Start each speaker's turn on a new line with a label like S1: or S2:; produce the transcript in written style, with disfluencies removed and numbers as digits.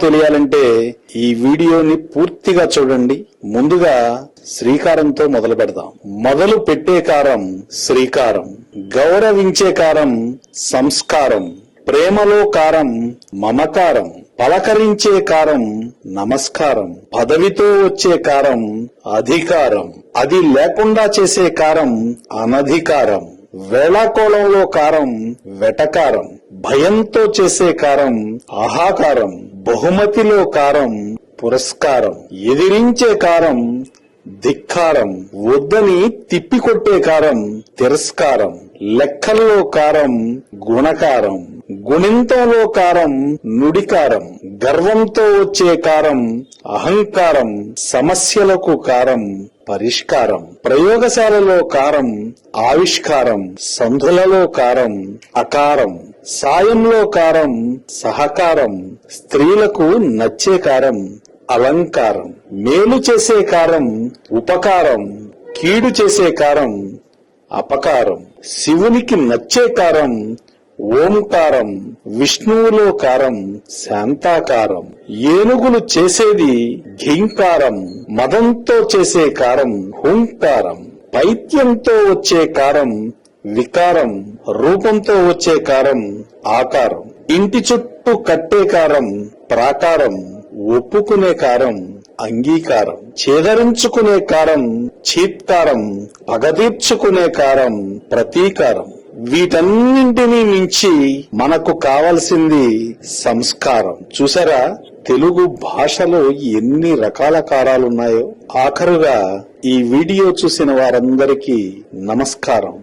S1: తెలియాలంటే ఈ వీడియోని పూర్తిగా చూడండి. ముందుగా శ్రీకారంతో మొదలు పెడదాం. మొదలు పెట్టే కారం శ్రీకారం, గౌరవించే కారం సంస్కారం, ప్రేమలో కారం మమకారం, పలకరించే కారం నమస్కారం, పదవితో వచ్చే కారం అధికారం, అది లేకుండా చేసే కారం అనధికారం, వేళాకోళంలో కారం వెటకారం, భయంతో చేసే కారం ఆహాకారం, బహుమతిలో కారం పురస్కారం, ఎదిరించే కారం ధిక్కారం, వద్దని తిప్పికొట్టే కారం తిరస్కారం, లెక్కల్లో కారం గుణకారం, గుణింతంలో కారం నుడికారం, గర్వంతో వచ్చే కారం అహంకారం, సమస్యలకు కారం పరిష్కారం, ప్రయోగశాలలో కారం ఆవిష్కారం, సంధులలో కారం అకారం, సాయంలో కారం సహకారం, స్త్రీలకు నచ్చే కారం అలంకారం, మేలు చేసే కారం ఉపకారం, కీడు చేసే కారం అపకారం, శివునికి నచ్చే కారం ఓంకారం, విష్ణువులో కారం శాంతాకారం, ఏనుగులు చేసేది ఘీంకారం, మదంతో చేసే కారం హుంకారం, పైత్యంతో వచ్చే కారం వికారం, రూపంతో వచ్చే కారం ఆకారం, ఇంటి చుట్టూ కట్టే కారం ప్రాకారం, ఒప్పుకునే కారం అంగీకారం, చేదరించుకునే కారం చీత్కారం, పగదీర్చుకునే కారం ప్రతీకారం. వీటన్నింటినీ మించి మనకు కావలసింది సంస్కారం. చూసారా, తెలుగు భాషలో ఎన్ని రకాల కారాలున్నాయో. ఆఖరుగా ఈ వీడియో చూసిన వారందరికీ నమస్కారం.